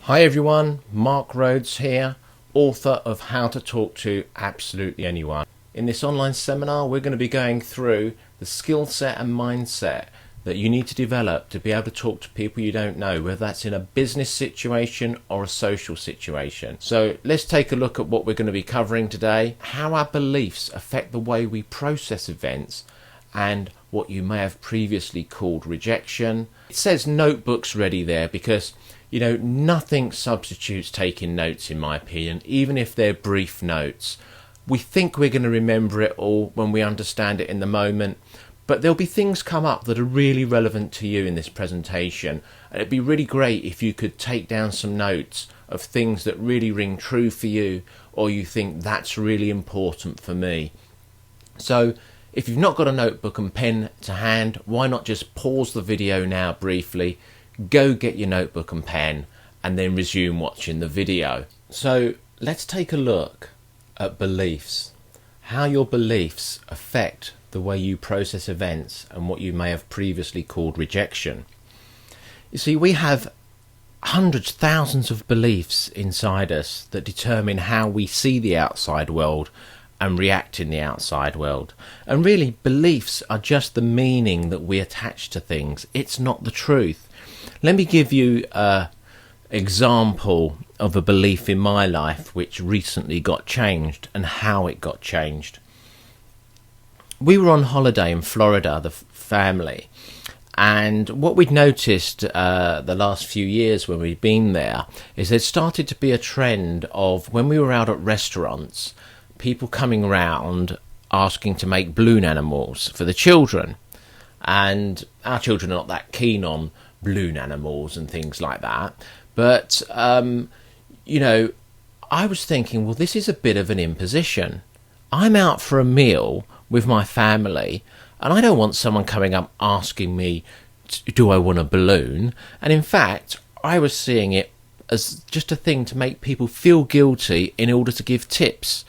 Hi everyone, Mark Rhodes here, author of How to Talk to Absolutely Anyone. In this online seminar we're going to be going through the skill set and mindset that you need to develop to be able to talk to people you don't know, whether that's in a business situation or a social situation. So let's take a look at what we're going to be covering today, how our beliefs affect the way we process events, and what you may have previously called rejection. It says notebooks ready there because nothing substitutes taking notes, in my opinion, even if they're brief notes. We think we're going to remember it all when we understand it in the moment, but there'll be things come up that are really relevant to you in this presentation. And it'd be really great if you could take down some notes of things that really ring true for you, or you think that's really important for me. So if you've not got a notebook and pen to hand, why not just pause the video now briefly, go get your notebook and pen, and then resume watching the video. So let's take a look at beliefs, how your beliefs affect the way you process events and what you may have previously called rejection. You see, we have hundreds, thousands of beliefs inside us that determine how we see the outside world and react in the outside world. And really, beliefs are just the meaning that we attach to things. It's not the truth. Let me give you an example of a belief in my life which recently got changed and how it got changed. We were on holiday in Florida, the family, and what we'd noticed the last few years when we'd been there is there started to be a trend of, when we were out at restaurants, people coming around asking to make balloon animals for the children. And our children are not that keen on balloon animals and things like that. But, I was thinking, well, this is a bit of an imposition. I'm out for a meal with my family, and I don't want someone coming up asking me, do I want a balloon? And in fact, I was seeing it as just a thing to make people feel guilty in order to give tips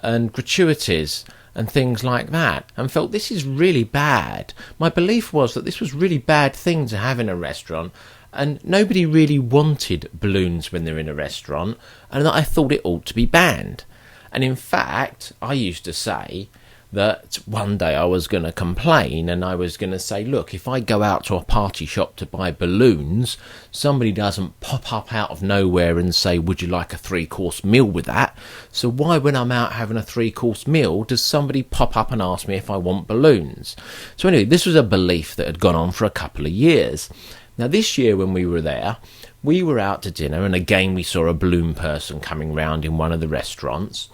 and gratuities and things like that, and felt this is really bad. My belief was that this was a really bad thing to have in a restaurant, and nobody really wanted balloons when they're in a restaurant, and that I thought it ought to be banned. And in fact, I used to say that one day I was going to complain, and I was going to say, look, if I go out to a party shop to buy balloons, somebody doesn't pop up out of nowhere and say, would you like a 3-course meal with that? So why, when I'm out having a 3-course meal, does somebody pop up and ask me if I want balloons? So anyway, this was a belief that had gone on for a couple of years. Now this year when we were there, we were out to dinner, and again we saw a balloon person coming round in one of the restaurants.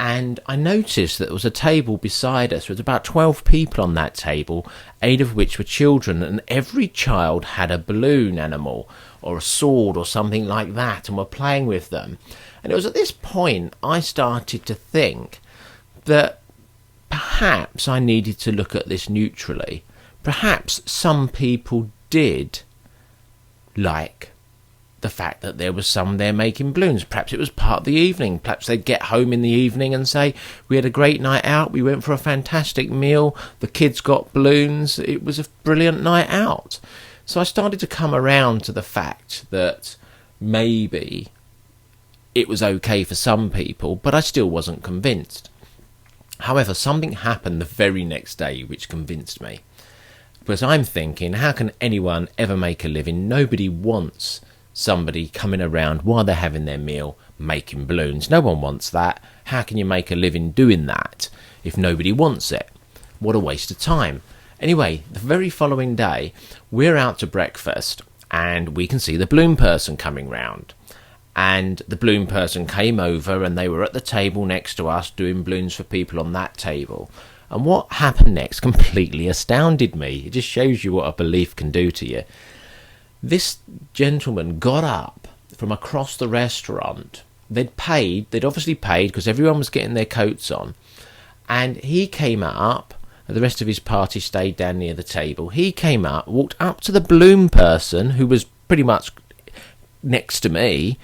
And I noticed that there was a table beside us with about 12 people on that table, 8 of which were children, and every child had a balloon animal or a sword or something like that and were playing with them. And it was at this point I started to think that perhaps I needed to look at this neutrally. Perhaps some people did like the fact that there was some there making balloons. Perhaps it was part of the evening. Perhaps they'd get home in the evening and say, we had a great night out, we went for a fantastic meal, the kids got balloons, it was a brilliant night out. So I started to come around to the fact that maybe it was okay for some people, but I still wasn't convinced. However, something happened the very next day which convinced me. Because I'm thinking, how can anyone ever make a living? Nobody wants somebody coming around while they're having their meal making balloons. No one wants that. How can you make a living doing that if nobody wants it? What a waste of time. Anyway, the very following day we're out to breakfast and we can see the balloon person coming round, and the balloon person came over and they were at the table next to us doing balloons for people on that table. And what happened next completely astounded me. It just shows you what a belief can do to you. This gentleman got up from across the restaurant. They'd obviously paid because everyone was getting their coats on. And he came up, and the rest of his party stayed down near the table. He came up, walked up to the balloon person, who was pretty much next to me,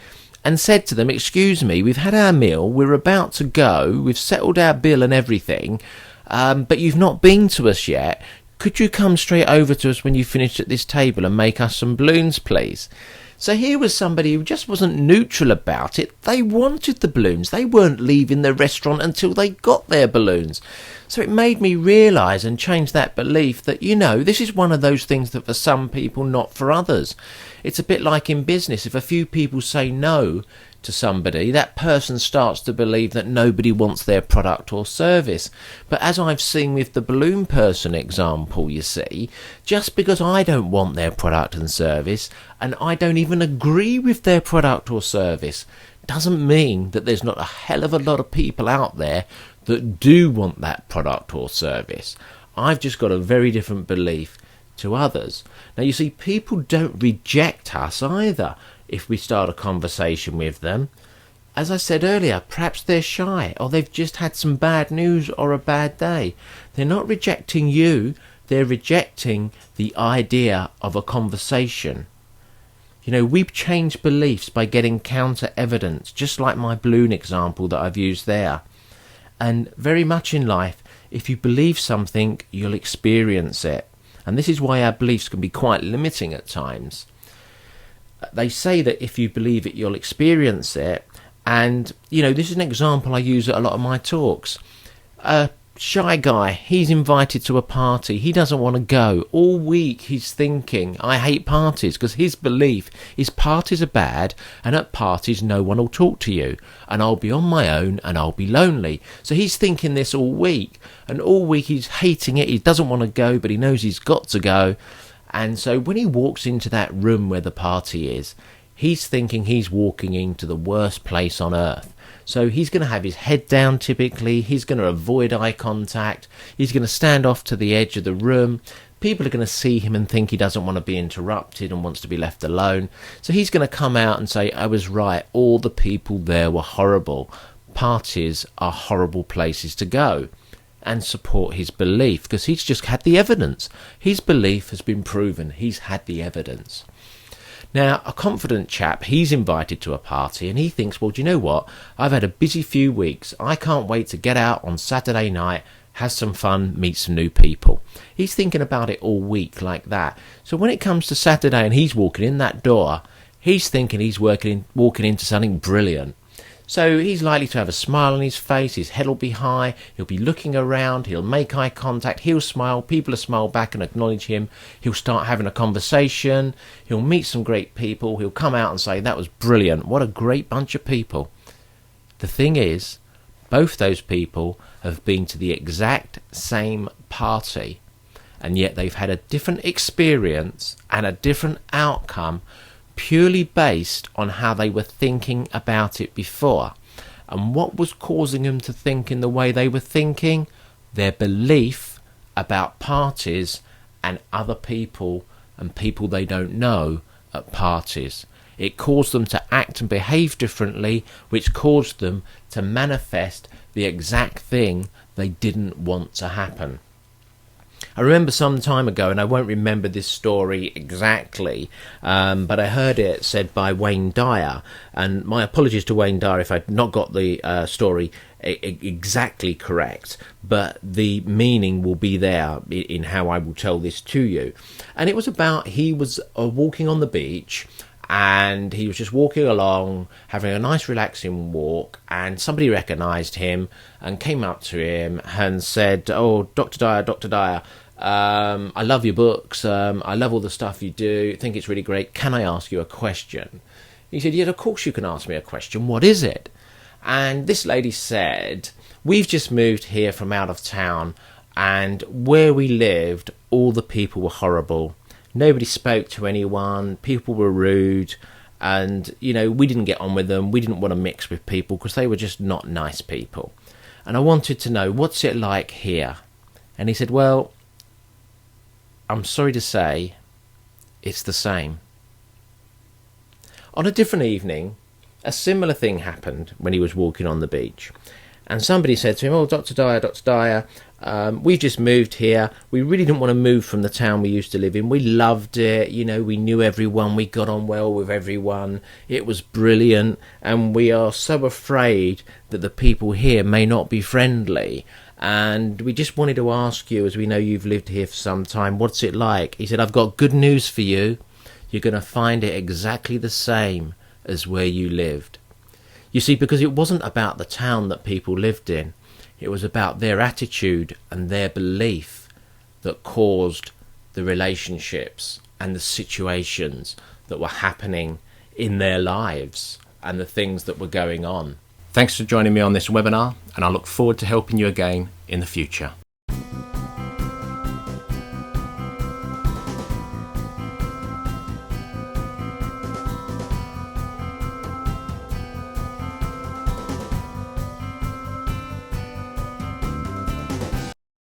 and said to them, excuse me, we've had our meal, we're about to go, we've settled our bill and everything, but you've not been to us yet. Could you come straight over to us when you finish at this table and make us some balloons, please? So here was somebody who just wasn't neutral about it. They wanted the balloons. They weren't leaving the restaurant until they got their balloons. So it made me realise and change that belief that, this is one of those things that for some people, not for others. It's a bit like in business. If a few people say no to somebody, that person starts to believe that nobody wants their product or service. But as I've seen with the balloon person example, you see, just because I don't want their product and service, and I don't even agree with their product or service, doesn't mean that there's not a hell of a lot of people out there that do want that product or service. I've just got a very different belief to others. Now, you see, people don't reject us either if we start a conversation with them. As I said earlier, perhaps they're shy, or they've just had some bad news or a bad day. They're not rejecting you, they're rejecting the idea of a conversation. We've changed beliefs by getting counter evidence, just like my balloon example that I've used there. And very much in life, if you believe something, you'll experience it. And this is why our beliefs can be quite limiting at times. They say that if you believe it, you'll experience it. And, this is an example I use at a lot of my talks. A shy guy, he's invited to a party. He doesn't want to go. All week he's thinking, I hate parties, because his belief is parties are bad, and at parties no one will talk to you, and I'll be on my own and I'll be lonely. So he's thinking this all week, and all week he's hating it. He doesn't want to go, but he knows he's got to go. And so when he walks into that room where the party is, he's thinking he's walking into the worst place on earth. So he's going to have his head down typically, he's going to avoid eye contact, he's going to stand off to the edge of the room. People are going to see him and think he doesn't want to be interrupted and wants to be left alone. So he's going to come out and say, I was right, all the people there were horrible. Parties are horrible places to go. And support his belief, because he's just had the evidence. His belief has been proven. He's had the evidence. Now, a confident chap, he's invited to a party and he thinks, well, do you know what? I've had a busy few weeks. I can't wait to get out on Saturday night, have some fun, meet some new people. He's thinking about it all week like that. So when it comes to Saturday and he's walking in that door, he's thinking he's walking into something brilliant. So he's likely to have a smile on his face, his head will be high, he'll be looking around, he'll make eye contact, he'll smile, people will smile back and acknowledge him, he'll start having a conversation, he'll meet some great people, he'll come out and say, that was brilliant, what a great bunch of people. The thing is, both those people have been to the exact same party, and yet they've had a different experience and a different outcome purely based on how they were thinking about it before. And what was causing them to think in the way they were thinking? Their belief about parties and other people and people they don't know at parties. It caused them to act and behave differently, which caused them to manifest the exact thing they didn't want to happen. I remember some time ago, and I won't remember this story exactly, but I heard it said by Wayne Dyer, and my apologies to Wayne Dyer if I've not got the story exactly correct, but the meaning will be there in how I will tell this to you. And it was about, he was walking on the beach, and he was just walking along, having a nice relaxing walk, and somebody recognised him and came up to him and said, oh, Dr. Dyer, I love your books, I love all the stuff you do, I think it's really great, can I ask you a question? He said, yeah, of course you can ask me a question, what is it? And this lady said, we've just moved here from out of town, and where we lived, all the people were horrible. Nobody spoke to anyone, people were rude, and, we didn't get on with them, we didn't want to mix with people because they were just not nice people. And I wanted to know, what's it like here? And he said, well, I'm sorry to say, it's the same. On a different evening, a similar thing happened when he was walking on the beach. And somebody said to him, oh, Dr. Dyer, we've just moved here. We really didn't want to move from the town we used to live in. We loved it. We knew everyone. We got on well with everyone. It was brilliant. And we are so afraid that the people here may not be friendly. And we just wanted to ask you, as we know you've lived here for some time, what's it like? He said, I've got good news for you. you're going to find it exactly the same as where you lived. You see, because it wasn't about the town that people lived in, it was about their attitude and their belief that caused the relationships and the situations that were happening in their lives and the things that were going on. Thanks for joining me on this webinar, and I look forward to helping you again in the future.